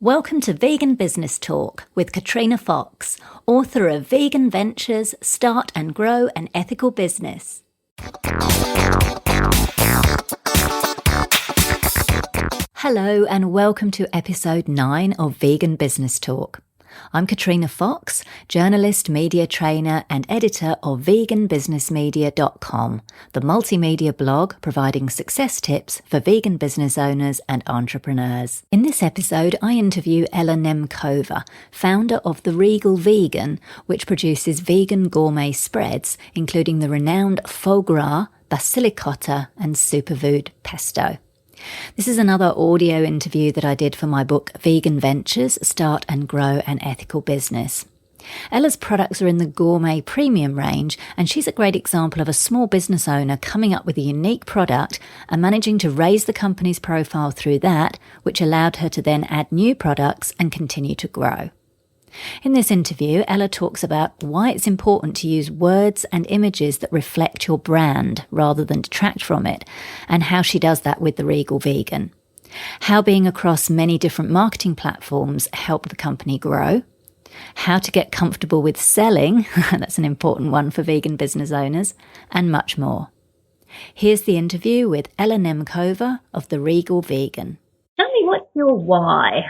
Welcome to Vegan Business Talk with Katrina Fox, author of Vegan Ventures, Start and Grow an Ethical Business. Hello and welcome to episode 9 of Vegan Business Talk. I'm Katrina Fox, journalist, media trainer and editor of veganbusinessmedia.com, the multimedia blog providing success tips for vegan business owners and entrepreneurs. In this episode, I interview Ella Nemcova, founder of the Regal Vegan, which produces vegan gourmet spreads, including the renowned foie gras, basilicotta and superfood pesto. This is another audio interview that I did for my book, Vegan Ventures, Start and Grow an Ethical Business. Ella's products are in the gourmet premium range, and she's a great example of a small business owner coming up with a unique product and managing to raise the company's profile through that, which allowed her to then add new products and continue to grow. In this interview, Ella talks about why it's important to use words and images that reflect your brand rather than detract from it, and how she does that with the Regal Vegan. How being across many different marketing platforms helped the company grow. How to get comfortable with selling, that's an important one for vegan business owners, and much more. Here's the interview with Ella Nemcova of the Regal Vegan. Tell me, what's your why?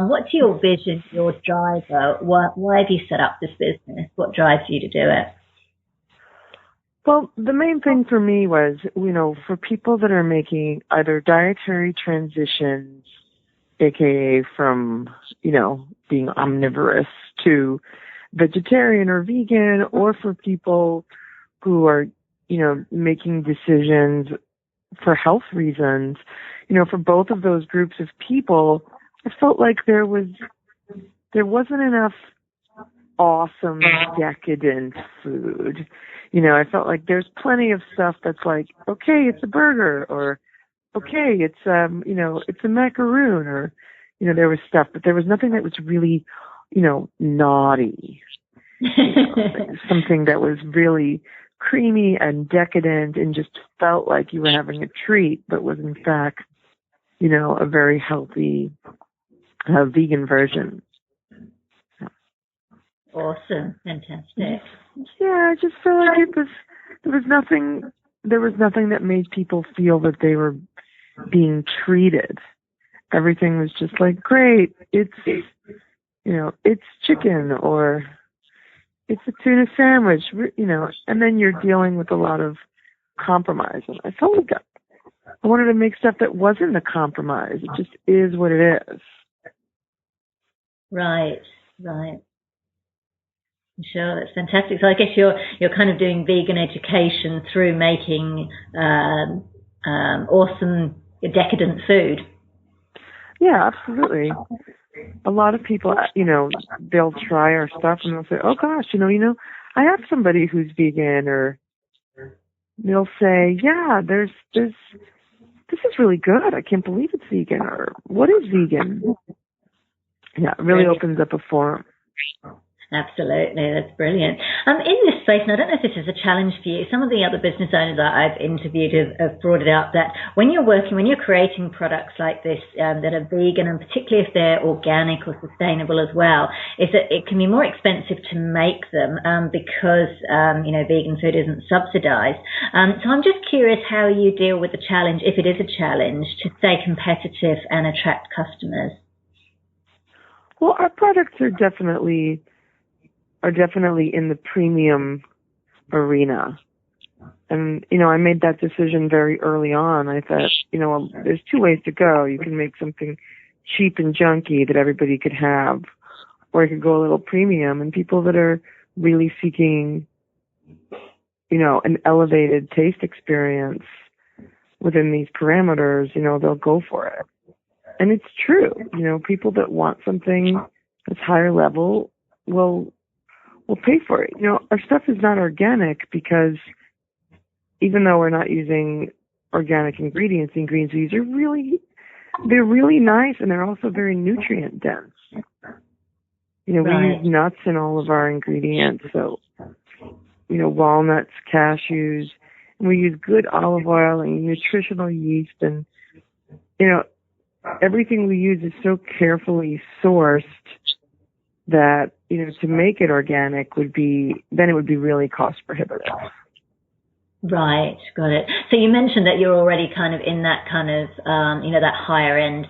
What's your vision, your driver? Why have you set up this business? What drives you to do it? Well, the main thing for me was, for people that are making either dietary transitions, aka from, being omnivorous to vegetarian or vegan, or for people who are, making decisions for health reasons, for both of those groups of people, I felt like there wasn't enough awesome, decadent food. I felt like there's plenty of stuff that's like, okay, it's a burger, or okay, it's it's a macaroon, or there was stuff, but there was nothing that was really, naughty. Something that was really creamy and decadent and just felt like you were having a treat, but was in fact, a very healthy vegan version. Awesome. Fantastic. Yeah, I just felt like there was nothing that made people feel that they were being treated. Everything was just like, great, it's chicken, or it's a tuna sandwich, and then you're dealing with a lot of compromise. And I felt like I wanted to make stuff that wasn't a compromise. It just is what it is. Right. Sure, that's fantastic. So I guess you're kind of doing vegan education through making awesome, decadent food. Yeah, absolutely. A lot of people, they'll try our stuff and they'll say, "Oh gosh, I have somebody who's vegan," or they'll say, "Yeah, this is really good. I can't believe it's vegan," or "What is vegan?" Yeah, it really opens up a forum. Absolutely, that's brilliant. In this space, and I don't know if this is a challenge for you, some of the other business owners that I've interviewed have brought it up that when you're creating products like this that are vegan, and particularly if they're organic or sustainable as well, is that it can be more expensive to make them because, vegan food isn't subsidized. So I'm just curious how you deal with the challenge, if it is a challenge, to stay competitive and attract customers. Well, our products are definitely in the premium arena. And, I made that decision very early on. I thought, there's two ways to go. You can make something cheap and junky that everybody could have, or you could go a little premium, and people that are really seeking, an elevated taste experience within these parameters, they'll go for it. And it's true, people that want something that's higher level will pay for it. Our stuff is not organic because even though we're not using organic ingredients, the ingredients we use they're really nice, and they're also very nutrient dense. We use nuts in all of our ingredients, so, walnuts, cashews, and we use good olive oil and nutritional yeast, and, everything we use is so carefully sourced that, to make it organic it would be really cost prohibitive. Right, got it. So you mentioned that you're already kind of in that kind of, that higher end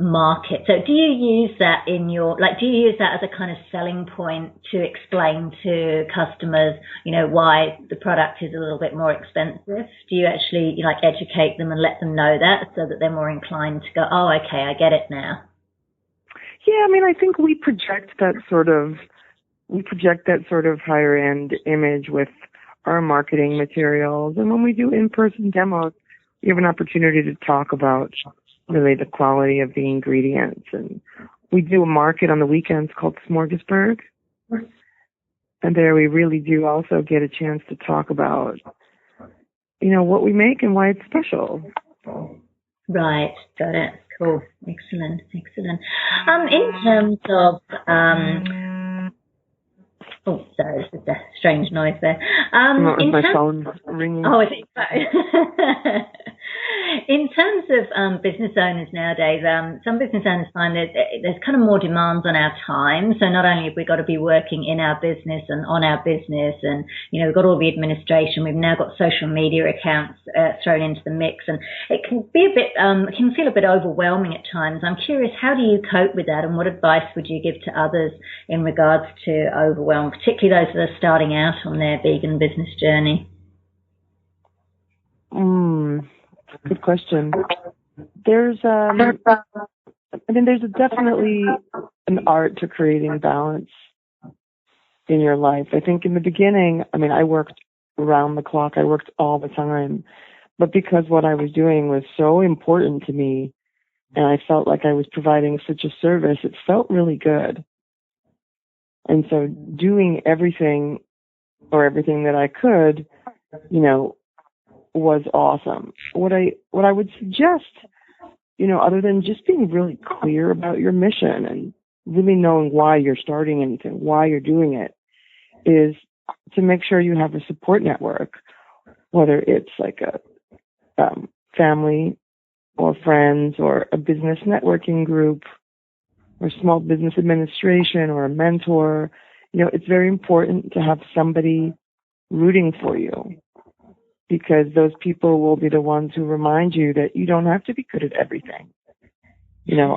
market. So do you use that do you use that as a kind of selling point to explain to customers, why the product is a little bit more expensive? Do you actually educate them and let them know that so that they're more inclined to go, oh, okay, I get it now? Yeah, I think we project that sort of higher end image with our marketing materials. And when we do in-person demos, we have an opportunity to talk about really the quality of the ingredients. And we do a market on the weekends called Smorgasburg. And there we really do also get a chance to talk about, what we make and why it's special. Right, got it. Cool. Excellent. In terms of, oh, sorry, there's a strange noise there. My phone ringing. Oh, is it? In terms of business owners nowadays, some business owners find that there's kind of more demands on our time. So not only have we got to be working in our business and on our business, and we've got all the administration, we've now got social media accounts thrown into the mix, and it can be it can feel a bit overwhelming at times. I'm curious, how do you cope with that, and what advice would you give to others in regards to overwhelm, particularly those that are starting out on their vegan business journey? Good question. There's definitely an art to creating balance in your life. I think in the beginning, I worked around the clock. I worked all the time. But because what I was doing was so important to me, and I felt like I was providing such a service, it felt really good. And so doing everything that I could, was awesome. What I would suggest, other than just being really clear about your mission and really knowing why you're starting anything, why you're doing it, is to make sure you have a support network, whether it's like a family or friends or a business networking group or small business administration or a mentor. It's very important to have somebody rooting for you, because those people will be the ones who remind you that you don't have to be good at everything.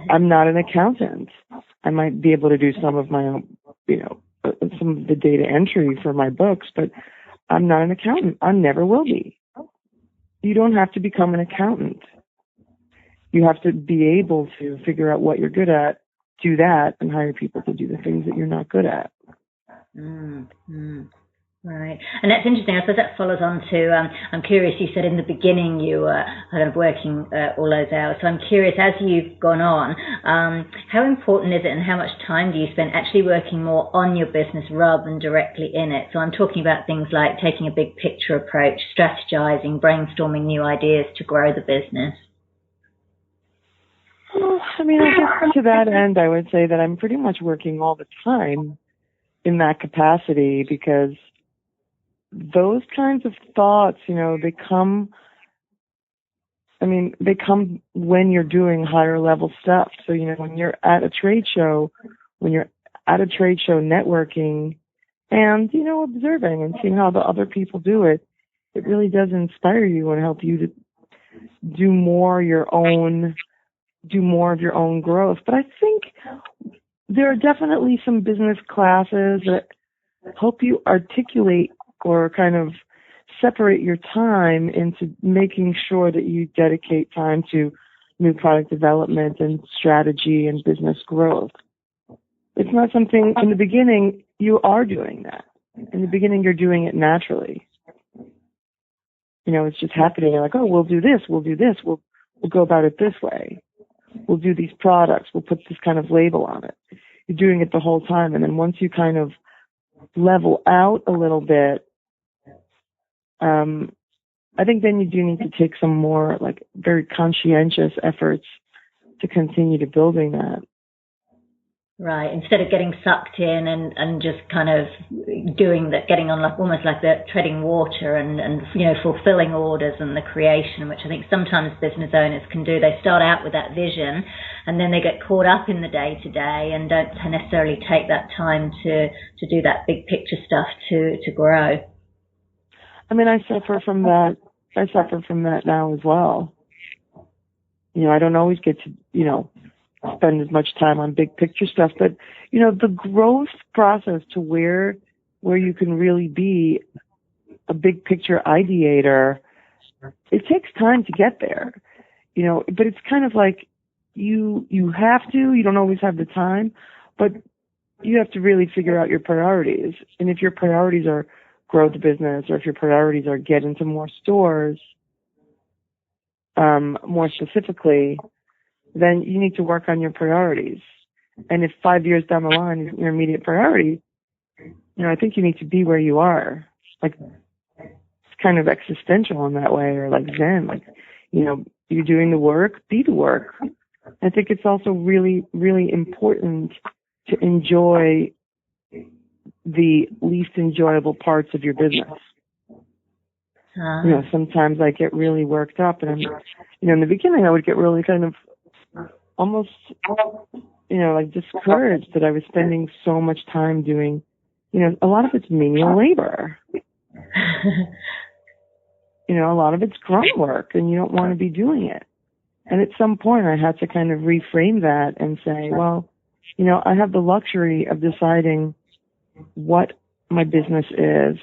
I'm not an accountant. I might be able to do some of my own, some of the data entry for my books, but I'm not an accountant. I never will be. You don't have to become an accountant. You have to be able to figure out what you're good at, do that, and hire people to do the things that you're not good at. Right. And that's interesting. I suppose that follows on to, I'm curious, you said in the beginning you were kind of working all those hours. So I'm curious, as you've gone on, how important is it and how much time do you spend actually working more on your business rather than directly in it? So I'm talking about things like taking a big picture approach, strategizing, brainstorming new ideas to grow the business. Well, I guess to that end, I would say that I'm pretty much working all the time in that capacity, because those kinds of thoughts, they come when you're doing higher level stuff. So, when you're at a trade show, networking and, observing and seeing how the other people do it, it really does inspire you and help you to do more of your own growth. But I think there are definitely some business classes that help you articulate or kind of separate your time into making sure that you dedicate time to new product development and strategy and business growth. It's not something, in the beginning, you are doing that. In the beginning, you're doing it naturally. It's just happening. You're like, oh, we'll do this, we'll go about it this way. We'll do these products, we'll put this kind of label on it. You're doing it the whole time. And then once you kind of level out a little bit, I think then you do need to take some more very conscientious efforts to continue to building that. Right. Instead of getting sucked in and just kind of doing that, getting on like almost like the treading water and fulfilling orders and the creation, which I think sometimes business owners can do. They start out with that vision and then they get caught up in the day to day and don't necessarily take that time to do that big picture stuff to grow. I mean, I suffer from that. I suffer from that now as well. I don't always get to, spend as much time on big picture stuff, but the growth process to where you can really be a big picture ideator, it takes time to get there, but it's kind of like you don't always have the time, but you have to really figure out your priorities. And if your priorities are grow the business, or if your priorities are get into more stores, more specifically, then you need to work on your priorities. And if 5 years down the line is your immediate priority, I think you need to be where you are. Like, it's kind of existential in that way, or like Zen, like, you're doing the work, be the work. I think it's also really, really important to enjoy the least enjoyable parts of your business. Sometimes I get really worked up, and in the beginning I would get really kind of almost, like discouraged that I was spending so much time doing, a lot of it's menial labor. A lot of it's grunt work, and you don't want to be doing it. And at some point I had to kind of reframe that and say, well, I have the luxury of deciding what my business is,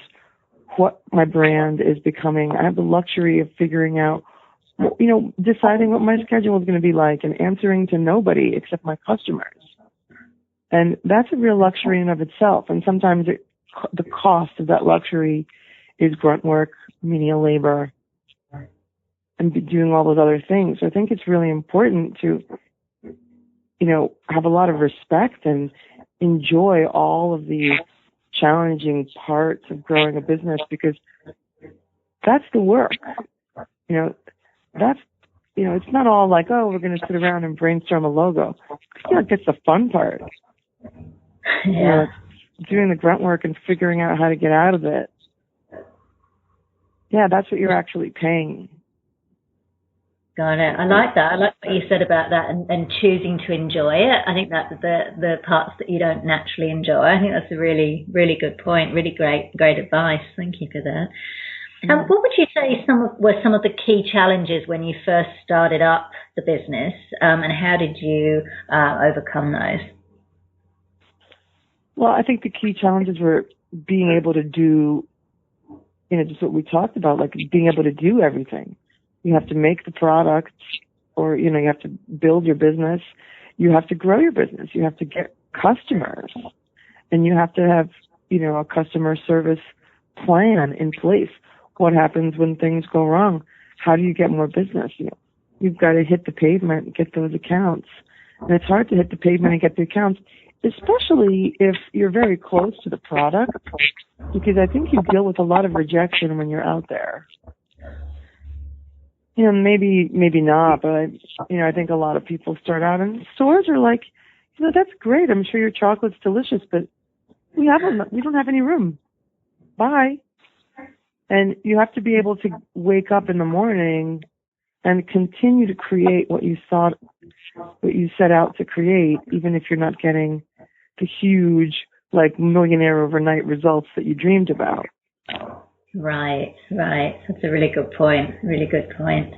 what my brand is becoming. I have the luxury of figuring out, deciding what my schedule is going to be like and answering to nobody except my customers. And that's a real luxury in and of itself. And sometimes the cost of that luxury is grunt work, menial labor, and doing all those other things. So I think it's really important to, have a lot of respect and enjoy all of the challenging parts of growing a business, because that's the work. It's not all like, oh, we're going to sit around and brainstorm a logo. That's the fun part. Yeah. Doing the grunt work and figuring out how to get out of it. Yeah, that's what you're actually paying. Got it. I like that. I like what you said about that and choosing to enjoy it. I think that's the parts that you don't naturally enjoy. I think that's a really, really good point. Really great advice. Thank you for that. What would you say were some of the key challenges when you first started up the business, and how did you overcome those? Well, I think the key challenges were being able to do, just what we talked about, like being able to do everything. You have to make the product, or, you have to build your business. You have to grow your business. You have to get customers, and you have to have, a customer service plan in place. What happens when things go wrong? How do you get more business? You've got to hit the pavement and get those accounts. And it's hard to hit the pavement and get the accounts, especially if you're very close to the product, because I think you deal with a lot of rejection when you're out there. Maybe not, but I think a lot of people start out, and stores are like, that's great. I'm sure your chocolate's delicious, but we don't have any room. Bye. And you have to be able to wake up in the morning and continue to create what you set out to create, even if you're not getting the huge, like, millionaire overnight results that you dreamed about. Right. That's a really good point. Really good point.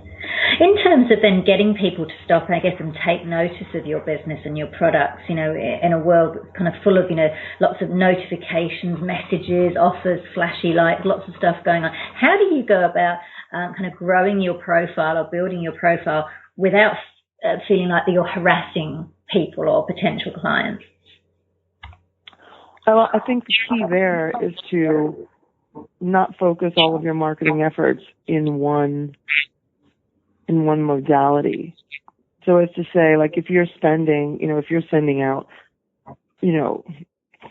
In terms of then getting people to stop, I guess, and take notice of your business and your products, in a world that's kind of full of, lots of notifications, messages, offers, flashy lights, lots of stuff going on. How do you go about kind of growing your profile or building your profile without feeling like that you're harassing people or potential clients? Well, I think the key there is to not focus all of your marketing efforts in one modality. So as to say, like, if you're sending out,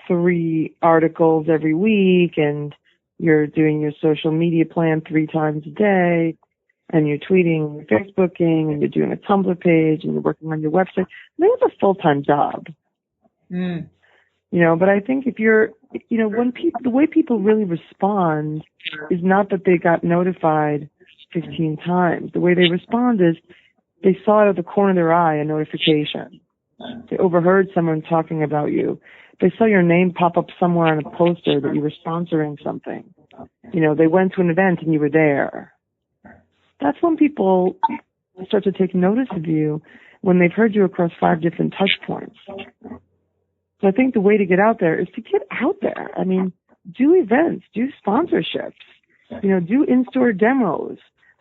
3 articles every week, and you're doing your social media plan 3 times a day, and you're tweeting, you're Facebooking, and you're doing a Tumblr page, and you're working on your website, that's a full-time job. Mm. But I think if you're, when the way people really respond is not that they got notified 15 times. The way they respond is they saw out of the corner of their eye a notification. They overheard someone talking about you. They saw your name pop up somewhere on a poster that you were sponsoring something. They went to an event and you were there. That's when people start to take notice of you, when they've heard you across 5 different touch points. So I think the way to get out there is to get out there. I mean, do events, do sponsorships, do in-store demos,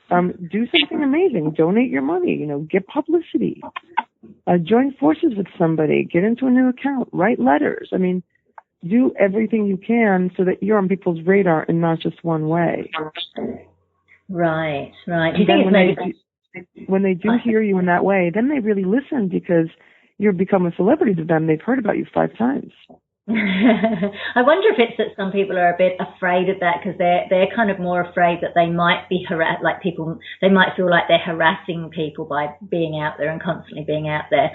do something amazing, donate your money, get publicity, join forces with somebody, get into a new account, write letters. I mean, do everything you can so that you're on people's radar and not just one way. Right. And then when they do hear you in that way, then they really listen because you've become a celebrity to them. They've heard about you 5 times. I wonder if it's that some people are a bit afraid of that because they're kind of more afraid that they might be they might feel like they're harassing people by being out there and constantly being out there.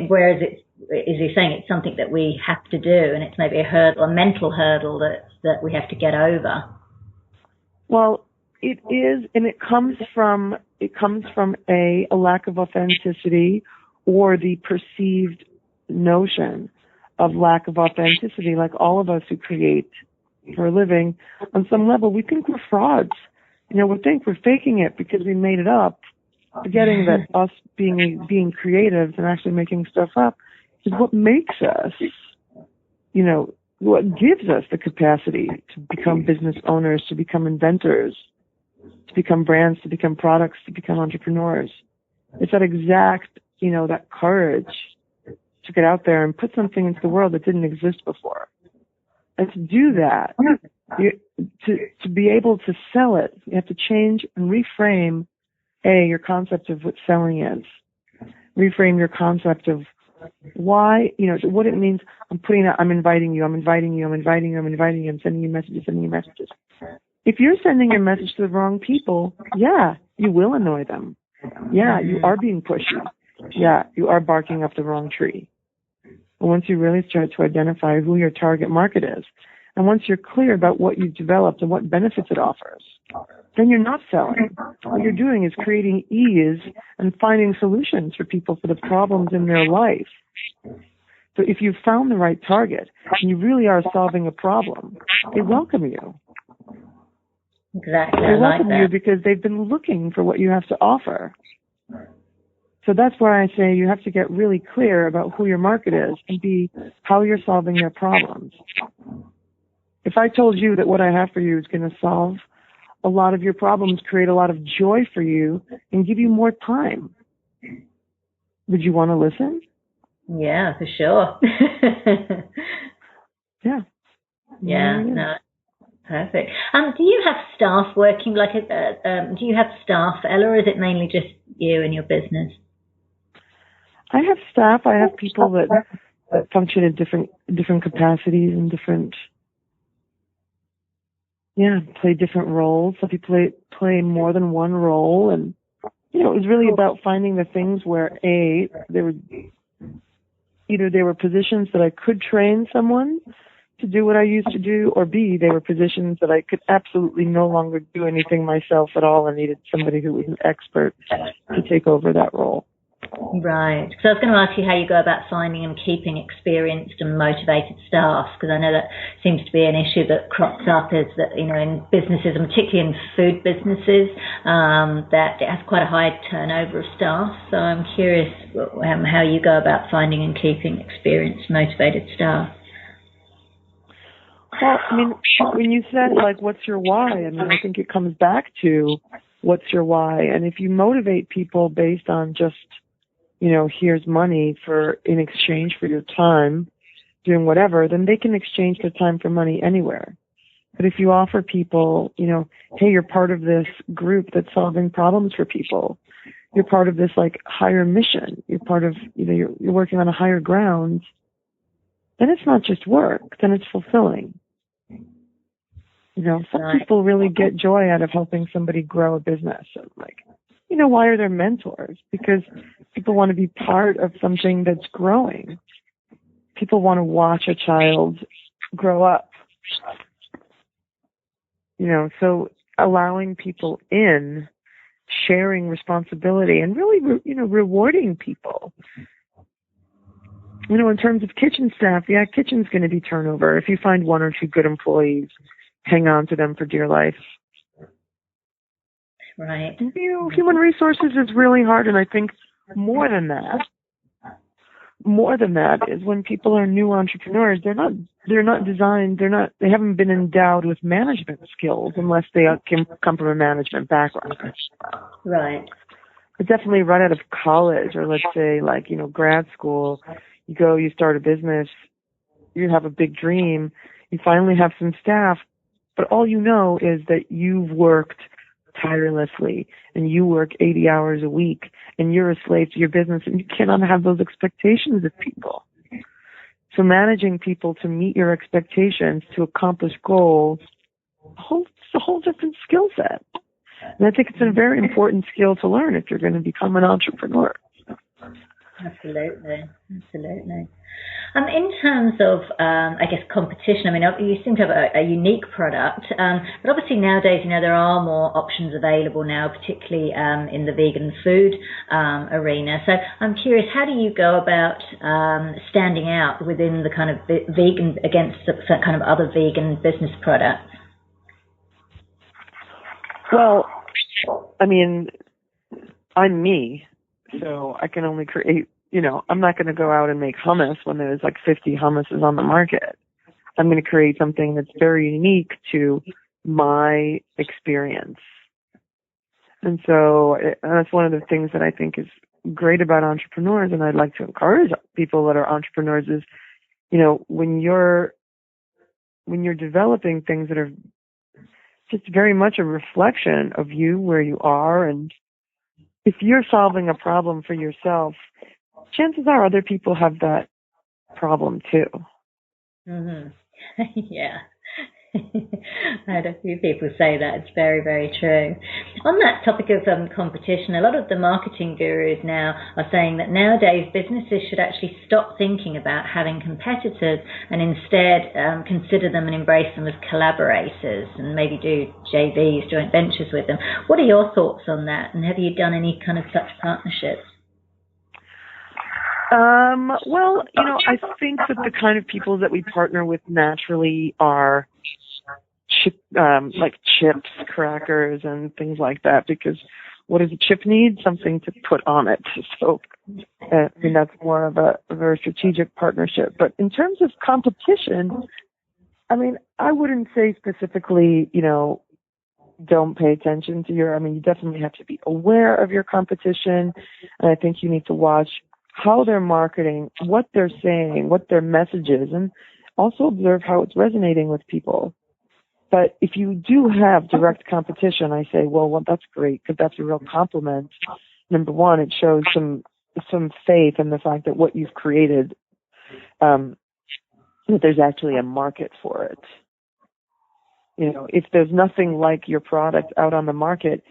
Whereas it's, as you're saying, it's something that we have to do, and it's maybe a mental hurdle that we have to get over. Well, it is, and it comes from a lack of authenticity or the perceived notion of lack of authenticity. Like all of us who create for a living, on some level, we think we're frauds. We think we're faking it because we made it up, forgetting that us being creatives and actually making stuff up is what makes us, what gives us the capacity to become business owners, to become inventors, to become brands, to become products, to become entrepreneurs. It's that exact, that courage to get out there and put something into the world that didn't exist before. And to do that, to be able to sell it, you have to change and reframe, your concept of what selling is. Reframe your concept of why, what it means. I'm inviting you, I'm sending you messages. If you're sending a message to the wrong people, you will annoy them. You are being pushy. You are barking up the wrong tree. But once you really start to identify who your target market is, and once you're clear about what you've developed and what benefits it offers, then you're not selling. What you're doing is creating ease and finding solutions for people for the problems in their life. So if you've found the right target and you really are solving a problem, they welcome you. Exactly. They welcome you because they've been looking for what you have to offer. So that's where I say you have to get really clear about who your market is and how you're solving their problems. If I told you that what I have for you is going to solve a lot of your problems, create a lot of joy for you, and give you more time, would you want to listen? Yeah, for sure. Yeah. No. Perfect. Do you have staff working do you have staff, Ella, or is it mainly just you and your business? I have staff. I have people that function in different capacities and play different roles. Some people play more than one role, and it was really about finding the things where there were positions that I could train someone to do what I used to do, or B, they were positions that I could absolutely no longer do anything myself at all and needed somebody who was an expert to take over that role. Right. So I was going to ask you how you go about finding and keeping experienced and motivated staff, because I know that seems to be an issue that crops up is that, in businesses, and particularly in food businesses, that it has quite a high turnover of staff. So I'm curious how you go about finding and keeping experienced, motivated staff. Well, when you said, what's your why? I think it comes back to what's your why. And if you motivate people based on just, here's money in exchange for your time doing whatever, then they can exchange their time for money anywhere. But if you offer people, hey, you're part of this group that's solving problems for people, you're part of this higher mission, you're part of, you're working on a higher ground, then it's not just work, then it's fulfilling. Some people really get joy out of helping somebody grow a business. Why are there mentors? Because people want to be part of something that's growing. people want to watch a child grow up. So allowing people in, sharing responsibility, and really, rewarding people. In terms of kitchen staff, kitchen's going to be turnover. If you find one or two good employees, hang on to them for dear life. Right. Human resources is really hard, and I think more than that is when people are new entrepreneurs, they haven't been endowed with management skills unless they come from a management background. Right. But definitely right out of college, or let's say grad school, you start a business, you have a big dream, you finally have some staff, but all you know is that you've worked tirelessly and you work 80 hours a week and you're a slave to your business, and you cannot have those expectations of people. So managing people to meet your expectations, to accomplish goals, it's a whole different skill set. And I think it's a very important skill to learn if you're going to become an entrepreneur. Absolutely. In terms of, competition, you seem to have a unique product, but obviously nowadays, there are more options available now, particularly in the vegan food arena. So I'm curious, how do you go about standing out within the kind of vegan against the kind of other vegan business products? Well, I'm me, so I can only create, I'm not going to go out and make hummus when there's 50 hummuses on the market. I'm going to create something that's very unique to my experience. And so that's one of the things that I think is great about entrepreneurs, and I'd like to encourage people that are entrepreneurs is, when you're developing things that are just very much a reflection of you, where you are, and if you're solving a problem for yourself, chances are other people have that problem too. Mm-hmm. Yeah. I had a few people say that. It's very, very true. On that topic of competition, a lot of the marketing gurus now are saying that nowadays businesses should actually stop thinking about having competitors and instead consider them and embrace them as collaborators and maybe do JVs, joint ventures with them. What are your thoughts on that? And have you done any kind of such partnerships? Well, I think that the kind of people that we partner with naturally are like chips, crackers, and things like that, because what does a chip need? Something to put on it. So that's more of a very strategic partnership. But in terms of competition, I wouldn't say specifically, don't pay attention to you definitely have to be aware of your competition. And I think you need to watch how they're marketing, what they're saying, what their message is, and also observe how it's resonating with people. But if you do have direct competition, I say, well, that's great, because that's a real compliment. Number one, it shows some faith in the fact that what you've created, that there's actually a market for it. If there's nothing like your product out on the market,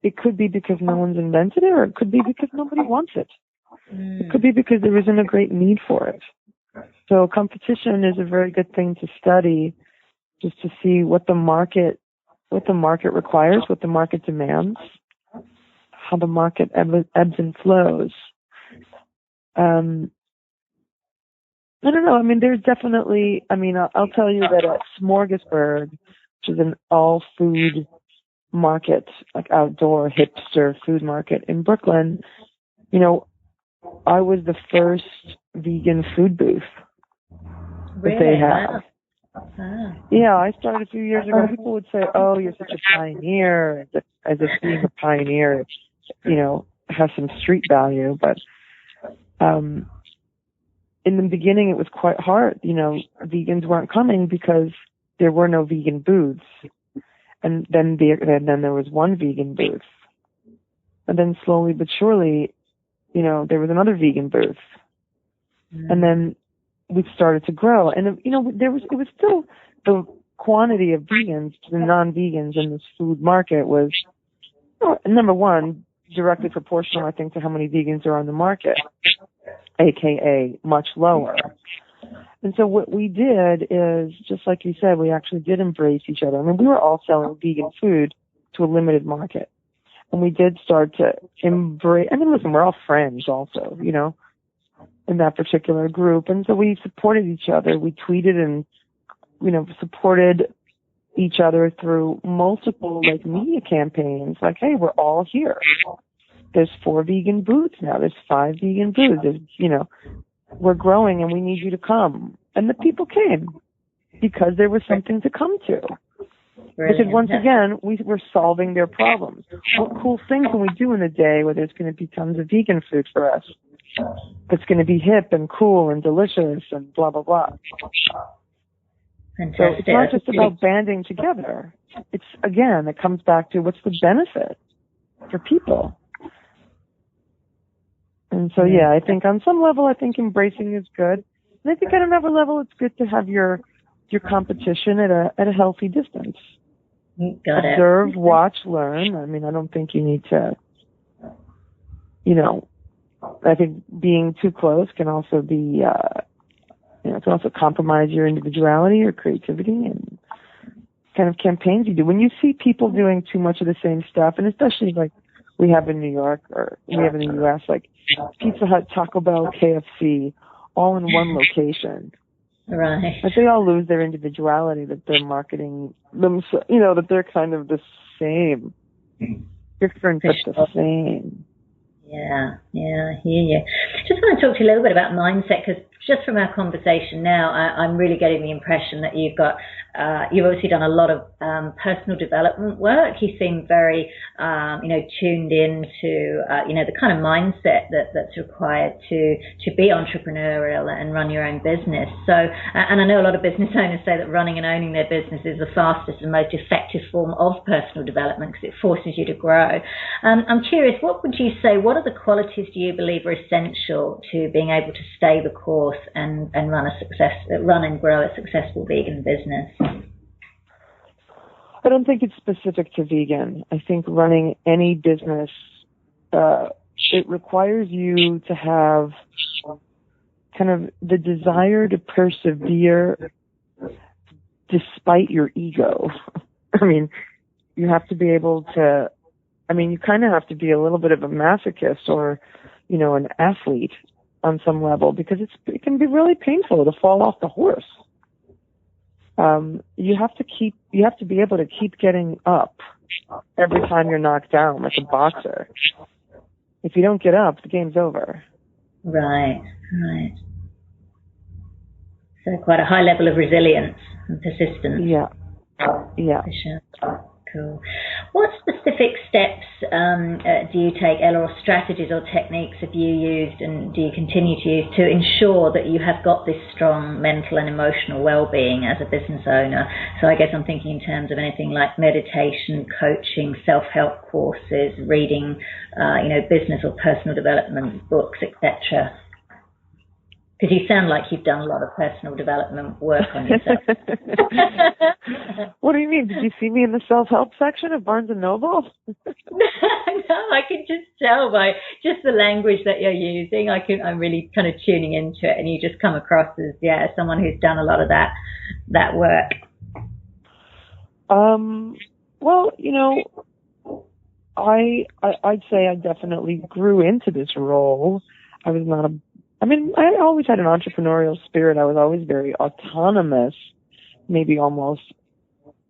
it could be because no one's invented it, or it could be because nobody wants it. It could be because there isn't a great need for it. So competition is a very good thing to study, just to see what the market requires, what the market demands, how the market ebbs and flows. I don't know. There's definitely, I'll tell you that at Smorgasburg, which is an all-food market, like outdoor hipster food market in Brooklyn, I was the first vegan food booth that they have. Wow. Yeah, I started a few years ago. People would say, "Oh, you're such a pioneer," as if being a pioneer, has some street value. But in the beginning, it was quite hard. Vegans weren't coming because there were no vegan booths, and then there was one vegan booth, and then slowly but surely, there was another vegan booth, and then we started to grow, and it was still the quantity of vegans to the non-vegans in this food market was, number one, directly proportional, I think, to how many vegans are on the market, aka much lower. And so what we did is, just like you said, we actually did embrace each other. I mean, we were all selling vegan food to a limited market. And we did start to embrace, I mean, listen, we're all friends also, you know, in that particular group. And so we supported each other. We tweeted and, you know, supported each other through multiple, like, media campaigns. Like, hey, we're all here. There's 4 vegan booths now. There's 5 vegan booths. There's, you know, we're growing and we need you to come. And the people came because there was something to come to. Brilliant. Because once again, we're solving their problems. What cool thing can we do in a day where there's going to be tons of vegan food for us? It's going to be hip and cool and delicious and blah, blah, blah. Fantastic. So it's not just about banding together. It's, again, it comes back to what's the benefit for people. And so, yeah, I think on some level, I think embracing is good. And I think at another level, it's good to have your competition at a healthy distance. Got Observe, it. watch, learn. I mean, I don't think you need to, you know, I think being too close can also be, you know, it can also compromise your individuality or creativity and kind of campaigns you do. When you see people doing too much of the same stuff, and especially like we have in New York or we have in the U.S., like Pizza Hut, Taco Bell, KFC, all in one location. Right. But they all lose their individuality, that they're marketing themselves, you know, that they're kind of the same. Different, but the same. Yeah, I hear you. Just want to talk to you a little bit about mindset, because just from our conversation now, I'm really getting the impression that you've obviously done a lot of personal development work. You seem very, tuned in to, the kind of mindset that's required to be entrepreneurial and run your own business. So, and I know a lot of business owners say that running and owning their business is the fastest and most effective form of personal development because it forces you to grow. I'm curious, what would you say, what are the qualities do you believe are essential to being able to stay the course and run and grow a successful vegan business? I don't think it's specific to vegan. I think running any business, it requires you to have kind of the desire to persevere despite your ego. I mean, you have to be able to, you kind of have to be a little bit of a masochist or, you know, an athlete on some level, because it can be really painful to fall off the horse. You have to be able to keep getting up every time you're knocked down, like a boxer. If you don't get up, the game's over. Right. So quite a high level of resilience and persistence. Yeah. For sure. Cool. What specific steps do you take, Ella, or strategies or techniques have you used and do you continue to use to ensure that you have got this strong mental and emotional well-being as a business owner? So I guess I'm thinking in terms of anything like meditation, coaching, self-help courses, reading, business or personal development books, etc. Because you sound like you've done a lot of personal development work on yourself. What do you mean? Did you see me in the self-help section of Barnes & Noble? No, I can just tell by just the language that you're using. I'm really kind of tuning into it, and you just come across as, someone who's done a lot of that work. Well, I'd say I definitely grew into this role. I always had an entrepreneurial spirit. I was always very autonomous, maybe almost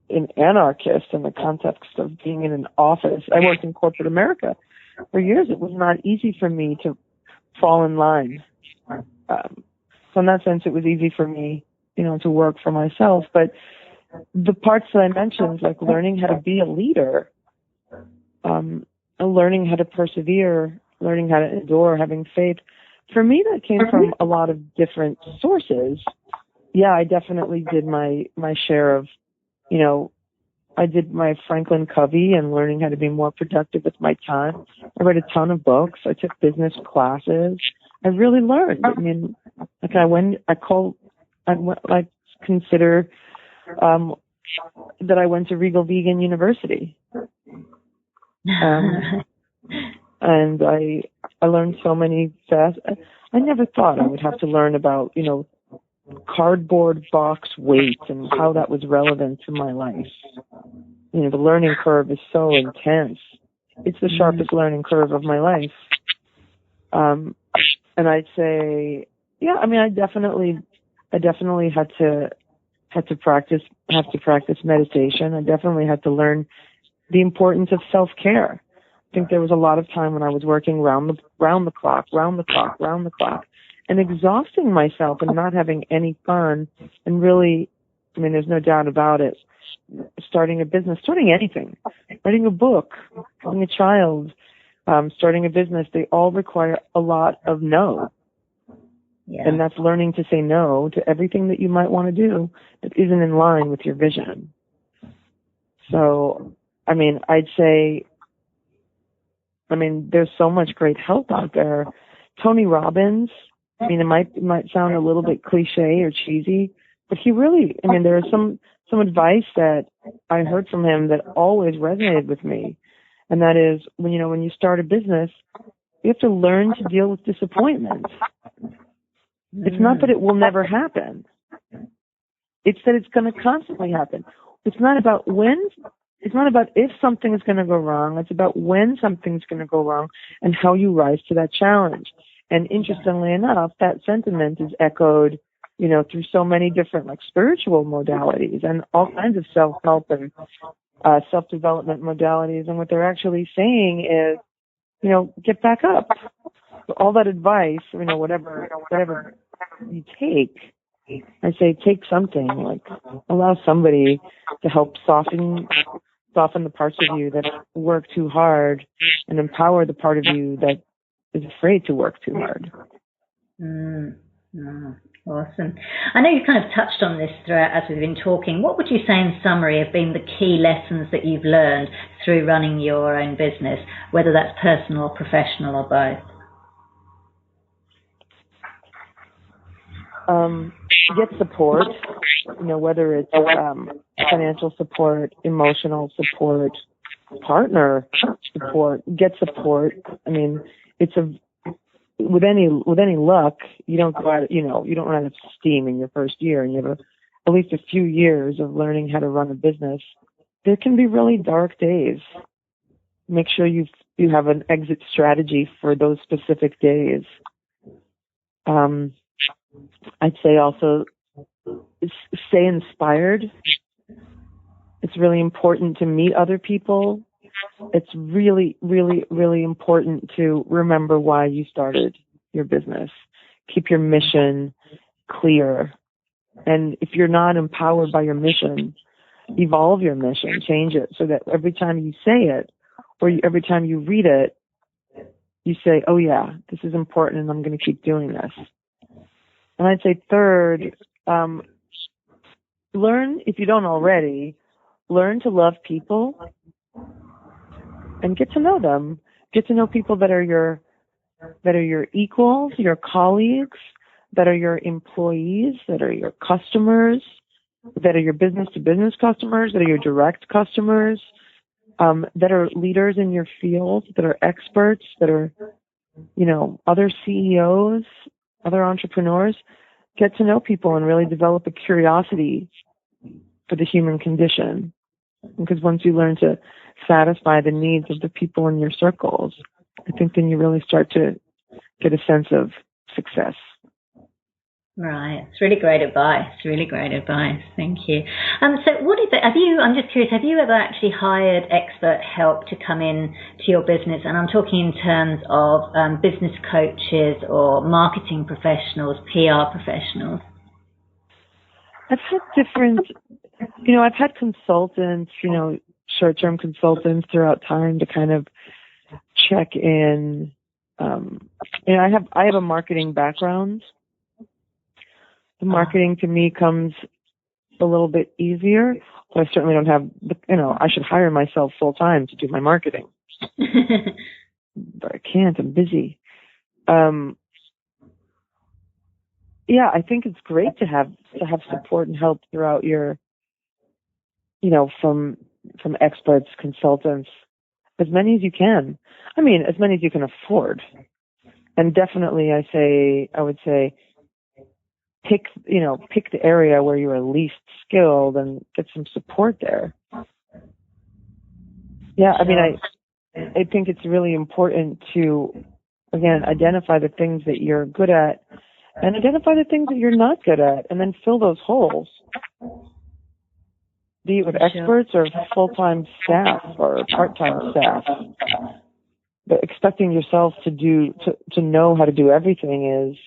an anarchist in the context of being in an office. I worked in corporate America for years. It was not easy for me to fall in line. So in that sense, it was easy for me, to work for myself. But the parts that I mentioned, like learning how to be a leader, learning how to persevere, learning how to endure, having faith, for me, that came from a lot of different sources. Yeah, I definitely did my share of, I did my Franklin Covey and learning how to be more productive with my time. I read a ton of books. I took business classes. I really learned. I consider that I went to Regal Vegan University. And I learned so many fast. I never thought I would have to learn about, cardboard box weight and how that was relevant to my life. The learning curve is so intense. It's the sharpest learning curve of my life. And I'd say, I definitely had to practice meditation. I definitely had to learn the importance of self-care. I think there was a lot of time when I was working round the clock, and exhausting myself and not having any fun. And really, there's no doubt about it. Starting a business, starting anything, writing a book, having a child, starting a business, they all require a lot of no. Yeah. And that's learning to say no to everything that you might want to do that isn't in line with your vision. So, I'd say, there's so much great help out there. Tony Robbins, it might sound a little bit cliche or cheesy, but he really, there is some advice that I heard from him that always resonated with me. And that is, when you start a business, you have to learn to deal with disappointment. It's not that it will never happen. It's that it's going to constantly happen. It's not about if something is going to go wrong. It's about when something's going to go wrong and how you rise to that challenge. And interestingly enough, that sentiment is echoed, through so many different spiritual modalities and all kinds of self-help and self-development modalities. And what they're actually saying is, get back up. All that advice, whatever you take, I say take something, allow somebody to help soften the parts of you that work too hard and empower the part of you that is afraid to work too hard. Awesome. I know you kind of touched on this throughout as we've been talking. What would you say in summary have been the key lessons that you've learned through running your own business, whether that's personal or professional or both? Get support, whether it's financial support, emotional support, partner support. Get support. With any luck, you don't go out, you don't run out of steam in your first year, and you have at least a few years of learning how to run a business. There can be really dark days. Make sure you have an exit strategy for those specific days. I'd say also stay inspired. It's really important to meet other people. It's really, really, really important to remember why you started your business. Keep your mission clear. And if you're not empowered by your mission, evolve your mission, change it so that every time you say it or every time you read it, you say, oh yeah, this is important and I'm going to keep doing this. And I'd say third, learn, if you don't already, learn to love people and get to know them. Get to know people that are your equals, your colleagues, that are your employees, that are your customers, that are your business-to-business customers, that are your direct customers, that are leaders in your field, that are experts, that are, other CEOs, other entrepreneurs. Get to know people and really develop a curiosity for the human condition. Because once you learn to satisfy the needs of the people in your circles, I think then you really start to get a sense of success. Right. It's really great advice. Really great advice. Thank you. So what is it, I'm just curious, have you ever actually hired expert help to come in to your business? And I'm talking in terms of business coaches or marketing professionals, PR professionals. I've had different, I've had consultants, short-term consultants throughout time to kind of check in. I have a marketing background. The marketing to me comes a little bit easier, but I certainly don't have, I should hire myself full time to do my marketing. But I can't, I'm busy. I think it's great to have support and help throughout your, from experts, consultants, as many as you can. As many as you can afford. And definitely I would say, pick the area where you are least skilled and get some support there. Yeah, I mean, I think it's really important to, again, identify the things that you're good at and identify the things that you're not good at, and then fill those holes, be it with experts or full-time staff or part-time staff. But expecting yourself to know how to do everything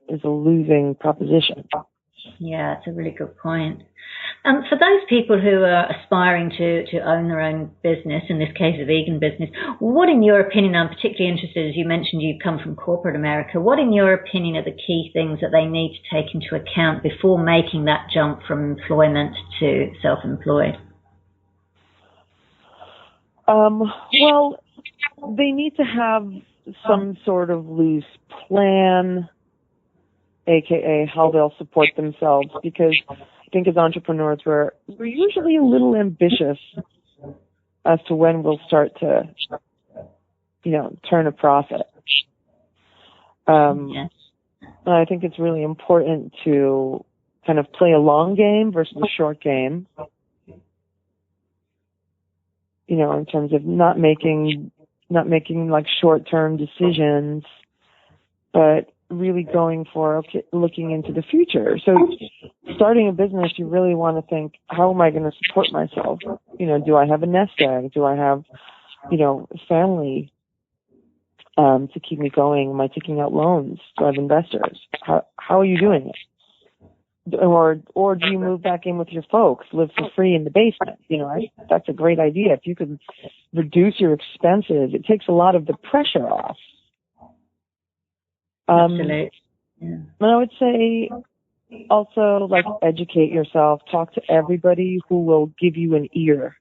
is a losing proposition. Yeah, it's a really good point. For those people who are aspiring to own their own business, in this case a vegan business, what in your opinion, I'm particularly interested, as you mentioned you come from corporate America, what in your opinion are the key things that they need to take into account before making that jump from employment to self-employed? Well, they need to have some sort of loose plan, aka how they'll support themselves, because I think as entrepreneurs we're usually a little ambitious as to when we'll start to, turn a profit. Yes. I think it's really important to kind of play a long game versus a short game, in terms of not making like short-term decisions, but really going for looking into the future. So starting a business, you really want to think, how am I going to support myself? Do I have a nest egg? Do I have, family to keep me going? Am I taking out loans? Do I have investors? How are you doing it? Or do you move back in with your folks, live for free in the basement? That's a great idea. If you could reduce your expenses, it takes a lot of the pressure off. Absolutely. Yeah. And I would say also, educate yourself. Talk to everybody who will give you an ear,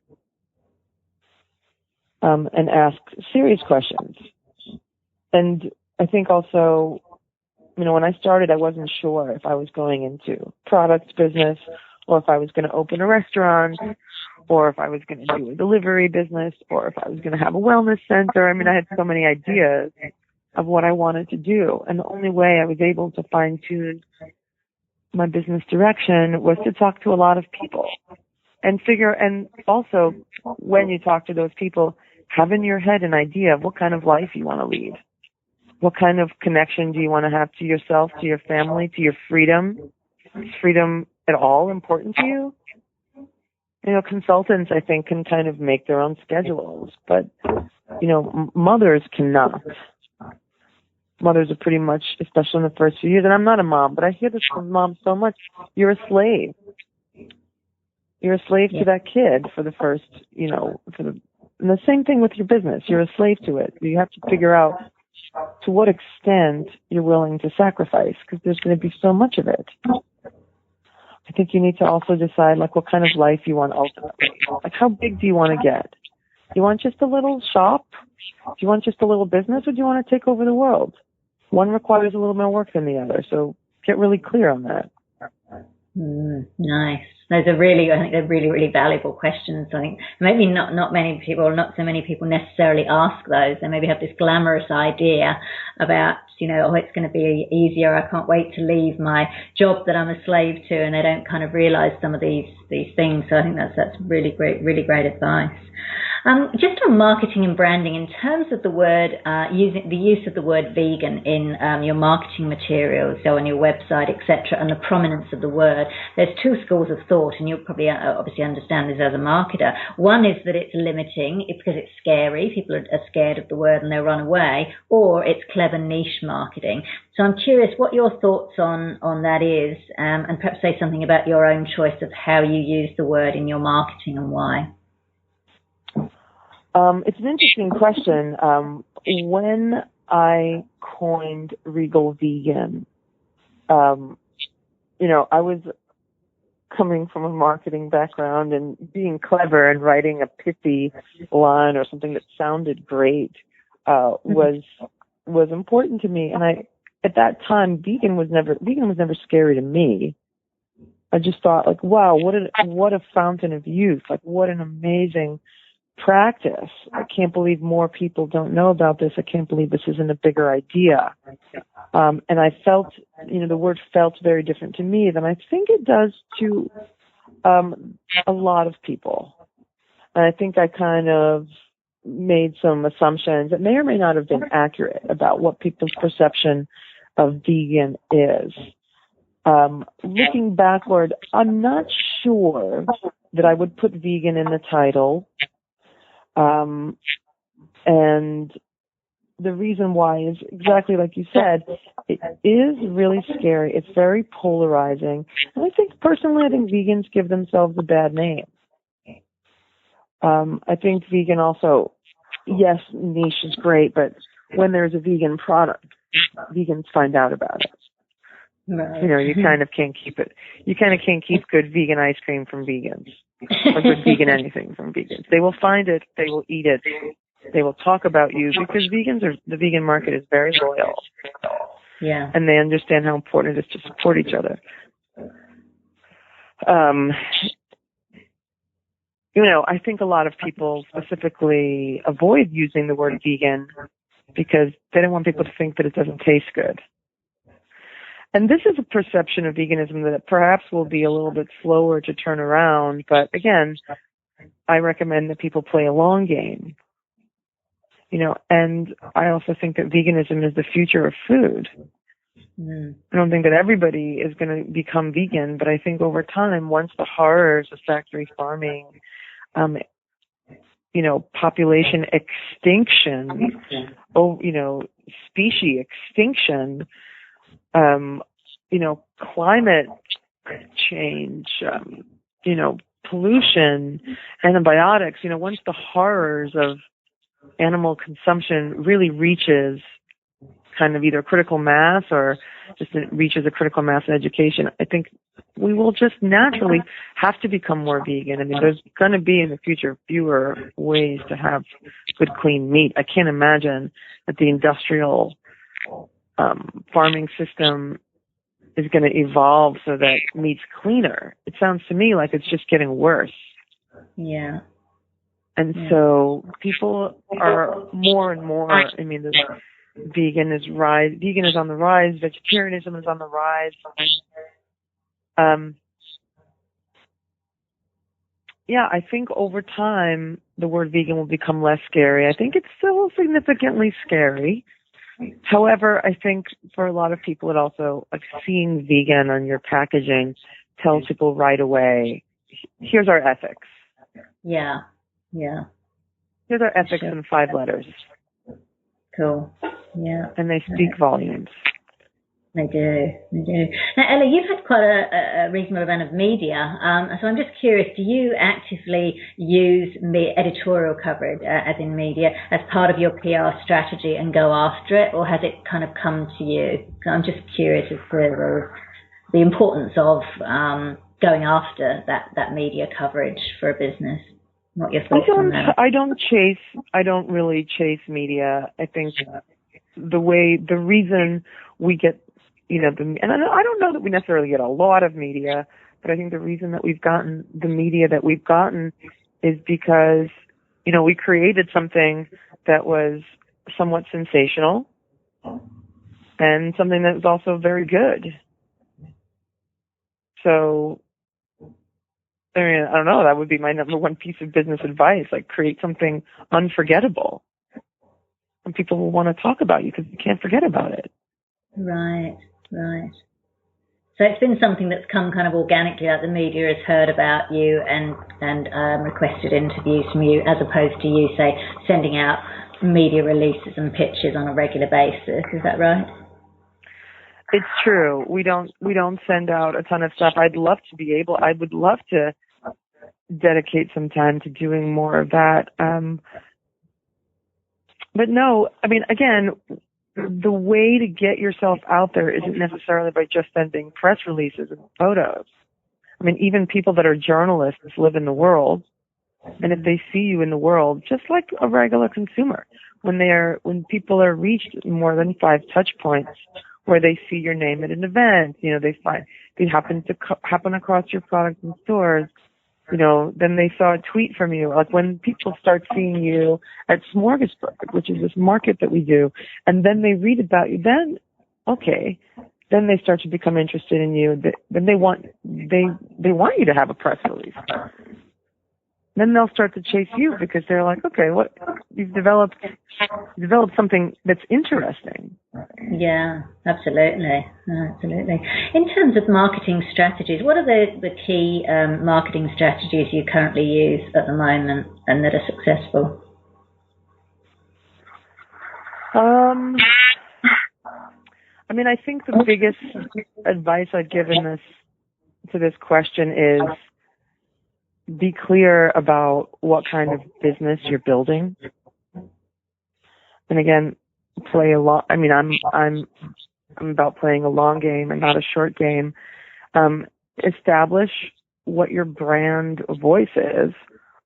and ask serious questions. And I think also, when I started, I wasn't sure if I was going into product business or if I was going to open a restaurant or if I was going to do a delivery business or if I was going to have a wellness center. I mean, I had so many ideas of what I wanted to do. And the only way I was able to fine-tune my business direction was to talk to a lot of people and also when you talk to those people, have in your head an idea of what kind of life you want to lead. What kind of connection do you want to have to yourself, to your family, to your freedom? Is freedom at all important to you? Consultants, I think, can kind of make their own schedules, but, mothers cannot. Mothers are pretty much, especially in the first few years, and I'm not a mom, but I hear this from moms so much, you're a slave. You're a slave to that kid for the first, and the same thing with your business. You're a slave to it. You have to figure out to what extent you're willing to sacrifice, because there's going to be so much of it. I think you need to also decide, what kind of life you want ultimately. How big do you want to get? Do you want just a little shop? Do you want just a little business, or do you want to take over the world? One requires a little more work than the other, so get really clear on that. Nice. Those are really, I think they're really, really valuable questions. I think maybe not many people, not so many people necessarily ask those. They maybe have this glamorous idea about, it's going to be easier. I can't wait to leave my job that I'm a slave to, and they don't kind of realize some of these things. So I think that's really great advice. Just on marketing and branding, in terms of the word, using the use of the word vegan in your marketing materials, so on your website, etc., and the prominence of the word, there's two schools of thought, and you'll probably obviously understand this as a marketer. One is that it's limiting, it's because it's scary, people are scared of the word and they'll run away, or it's clever niche marketing. So I'm curious what your thoughts on that is, and perhaps say something about your own choice of how you use the word in your marketing and why. It's an interesting question. When I coined Regal Vegan, I was coming from a marketing background, and being clever and writing a pithy line or something that sounded great was important to me. And at that time, vegan was never scary to me. I just thought, wow, what a fountain of youth! What an amazing practice. I can't believe more people don't know about this. I can't believe this isn't a bigger idea. And I felt, the word felt very different to me than I think it does to a lot of people. And I think I kind of made some assumptions that may or may not have been accurate about what people's perception of vegan is. Looking backward, I'm not sure that I would put vegan in the title. And the reason why is exactly like you said. It is really scary. It's very polarizing. And I think vegans give themselves a bad name. I think vegan also, yes, niche is great, but when there's a vegan product, vegans find out about it. Right. You kind of can't keep it. You kind of can't keep good vegan ice cream from vegans or good vegan anything from vegans. They will find it. They will eat it. They will talk about you because the vegan market is very loyal. Yeah. And they understand how important it is to support each other. I think a lot of people specifically avoid using the word vegan because they don't want people to think that it doesn't taste good. And this is a perception of veganism that perhaps will be a little bit slower to turn around. But again, I recommend that people play a long game. And I also think that veganism is the future of food. I don't think that everybody is going to become vegan, but I think over time, once the horrors of factory farming, population extinction, species extinction, climate change, pollution, antibiotics, once the horrors of animal consumption really reaches kind of either critical mass or just reaches a critical mass in education, I think we will just naturally have to become more vegan. I mean, there's going to be in the future fewer ways to have good, clean meat. I can't imagine that the industrial farming system is going to evolve so that meat's cleaner. It sounds to me like it's just getting worse. Yeah. And so people are more and more, vegan is on the rise, vegetarianism is on the rise. I think over time the word vegan will become less scary. I think it's still significantly scary. However, I think for a lot of people it also, like seeing vegan on your packaging tells people right away, here's our ethics. Yeah. Yeah. Here's our ethics in 5 letters. Cool. Yeah. And they speak volumes. They do. Now, Ella, you've had quite a reasonable amount of media. So I'm just curious, do you actively use editorial coverage, as in media, as part of your PR strategy and go after it, or has it kind of come to you? So I'm just curious as to the importance of going after that media coverage for a business. What your thoughts on that? I don't really chase media. I think the reason we get, and I don't know that we necessarily get a lot of media, but I think the reason that we've gotten the media that we've gotten is because, we created something that was somewhat sensational and something that was also very good. So, I don't know, that would be my number one piece of business advice, like create something unforgettable. And people will want to talk about you because you can't forget about it. Right. So it's been something that's come kind of organically, like the media has heard about you and requested interviews from you, as opposed to you, say, sending out media releases and pitches on a regular basis. Is that right? It's true. We don't send out a ton of stuff. I would love to dedicate some time to doing more of that. But no, again, the way to get yourself out there isn't necessarily by just sending press releases and photos. Even people that are journalists live in the world, and if they see you in the world, just like a regular consumer, when people are reached more than 5 touch points, where they see your name at an event, they happen across your product in stores, then they saw a tweet from you. Like when people start seeing you at Smorgasburg, which is this market that we do, and then they read about you, then they start to become interested in you. Then they want you to have a press release. Then they'll start to chase you because they're like, okay, what you've developed something that's interesting. Yeah, absolutely. In terms of marketing strategies, what are the key marketing strategies you currently use at the moment and that are successful? I think the biggest advice I'd give to this question is be clear about what kind of business you're building. And again, play a lot. I'm about playing a long game and not a short game. Establish what your brand voice is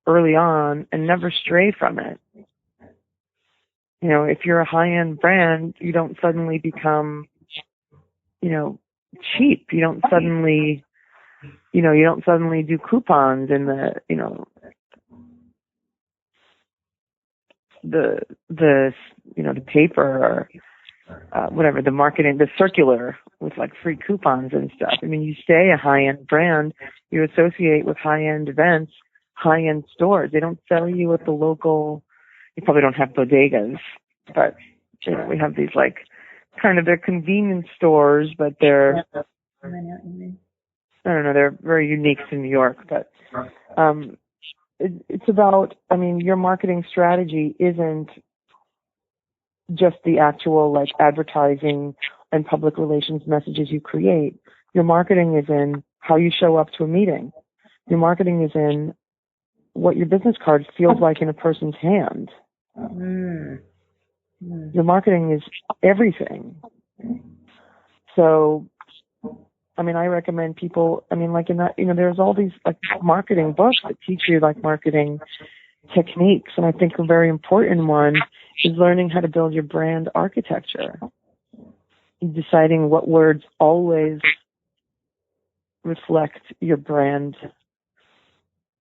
early on and never stray from it. If you're a high-end brand, you don't suddenly become, cheap. You don't suddenly do coupons in the paper or whatever, the marketing, the circular with like free coupons and stuff. You stay a high-end brand. You associate with high-end events, high-end stores. They don't sell you at the local. You probably don't have bodegas, but we have these like kind of, they're convenience stores, but they're, I don't know, they're very unique to New York. But it's about, your marketing strategy isn't just the actual like advertising and public relations messages you create. Your marketing is in how you show up to a meeting. Your marketing is in what your business card feels like in a person's hand. Your marketing is everything. So, I recommend people, like in that, there's all these like marketing books that teach you like marketing techniques. And I think a very important one is learning how to build your brand architecture. Deciding what words always reflect your brand.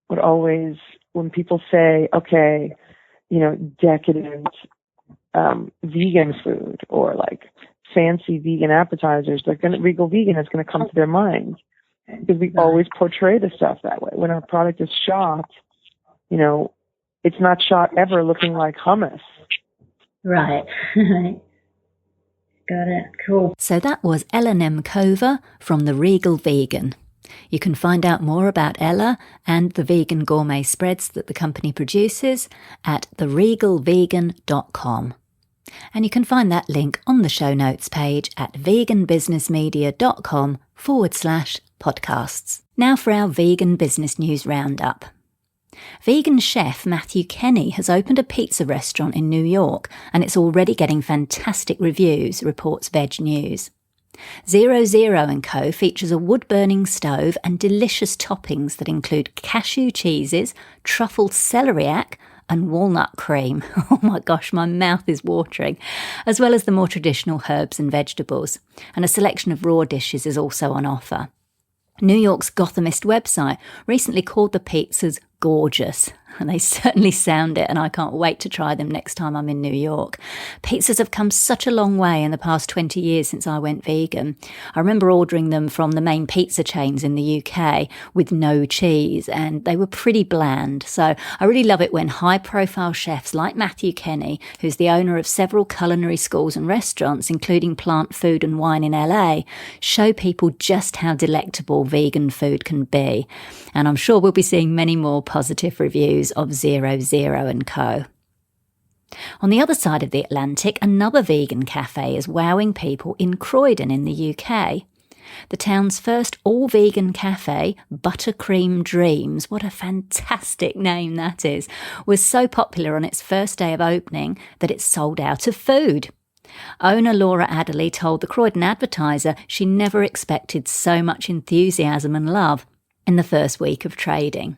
When people say, okay, decadent vegan food or like fancy vegan appetizers, Regal Vegan is going to come to their mind because we always portray the stuff that way. When our product is shot, it's not shot ever looking like hummus. Right. Got it. Cool. So that was Ella Nemcova from the Regal Vegan. You can find out more about Ella and the vegan gourmet spreads that the company produces at theregalvegan.com. And you can find that link on the show notes page at veganbusinessmedia.com/podcasts. Now for our vegan business news roundup. Vegan chef Matthew Kenny has opened a pizza restaurant in New York and it's already getting fantastic reviews, reports Veg News. 00 & Co. features a wood-burning stove and delicious toppings that include cashew cheeses, truffled celeriac and walnut cream. Oh my gosh, my mouth is watering. As well as the more traditional herbs and vegetables. And a selection of raw dishes is also on offer. New York's Gothamist website recently called the pizzas gorgeous, and they certainly sound it, and I can't wait to try them next time I'm in New York. Pizzas have come such a long way in the past 20 years since I went vegan. I remember ordering them from the main pizza chains in the UK with no cheese, and they were pretty bland. So I really love it when high-profile chefs like Matthew Kenny, who's the owner of several culinary schools and restaurants, including Plant Food and Wine in LA, show people just how delectable vegan food can be. And I'm sure we'll be seeing many more positive reviews of 00 & Co. On the other side of the Atlantic, another vegan cafe is wowing people in Croydon in the UK. The town's first all-vegan cafe, Buttercream Dreams, what a fantastic name that is, was so popular on its first day of opening that it sold out of food. Owner Laura Adderley told the Croydon Advertiser she never expected so much enthusiasm and love in the first week of trading.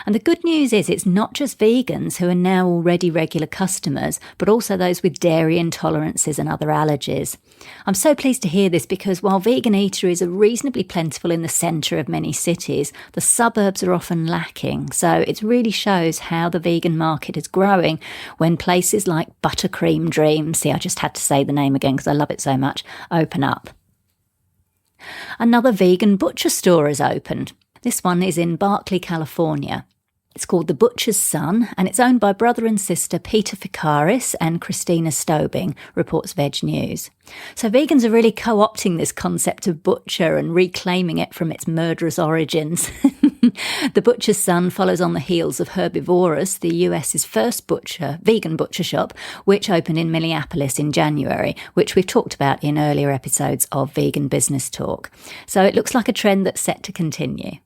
And the good news is it's not just vegans who are now already regular customers, but also those with dairy intolerances and other allergies. I'm so pleased to hear this because while vegan eateries are reasonably plentiful in the centre of many cities, the suburbs are often lacking. So it really shows how the vegan market is growing when places like Buttercream Dream, see I just had to say the name again because I love it so much, open up. Another vegan butcher store has opened. This one is in Berkeley, California. It's called The Butcher's Son, and it's owned by brother and sister Peter Ficaris and Christina Stobing, reports Veg News. So vegans are really co-opting this concept of butcher and reclaiming it from its murderous origins. The Butcher's Son follows on the heels of Herbivorous, the US's first vegan butcher shop, which opened in Minneapolis in January, which we've talked about in earlier episodes of Vegan Business Talk. So it looks like a trend that's set to continue.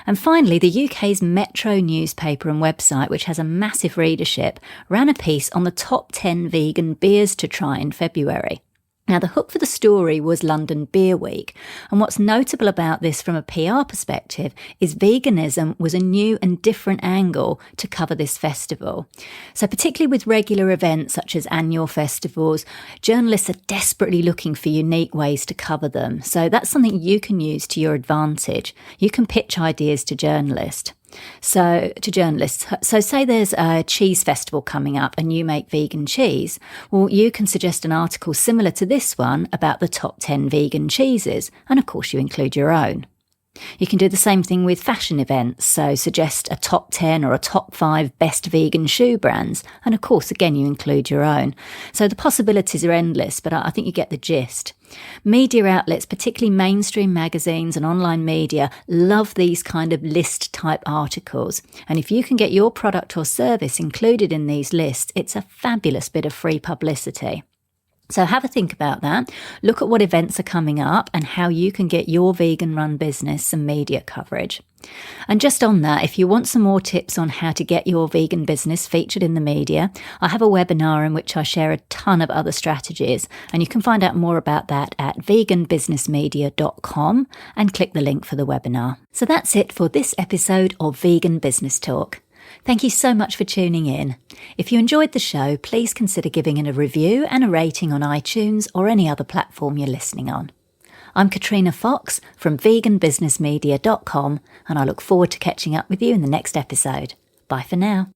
And finally, the UK's Metro newspaper and website, which has a massive readership, ran a piece on the top 10 vegan beers to try in February. Now, the hook for the story was London Beer Week, and what's notable about this from a PR perspective is veganism was a new and different angle to cover this festival. So particularly with regular events such as annual festivals, journalists are desperately looking for unique ways to cover them. So that's something you can use to your advantage. You can pitch ideas to journalists. So say there's a cheese festival coming up and you make vegan cheese. Well, you can suggest an article similar to this one about the top 10 vegan cheeses. And of course, you include your own. You can do the same thing with fashion events. So suggest a top 10 or a top 5 best vegan shoe brands. And of course, again, you include your own. So the possibilities are endless, but I think you get the gist. Media outlets, particularly mainstream magazines and online media, love these kind of list-type articles. And if you can get your product or service included in these lists, it's a fabulous bit of free publicity. So have a think about that. Look at what events are coming up and how you can get your vegan-run business some media coverage. And just on that, if you want some more tips on how to get your vegan business featured in the media, I have a webinar in which I share a ton of other strategies, and you can find out more about that at veganbusinessmedia.com and click the link for the webinar. So that's it for this episode of Vegan Business Talk. Thank you so much for tuning in. If you enjoyed the show, please consider giving it a review and a rating on iTunes or any other platform you're listening on. I'm Katrina Fox from veganbusinessmedia.com, and I look forward to catching up with you in the next episode. Bye for now.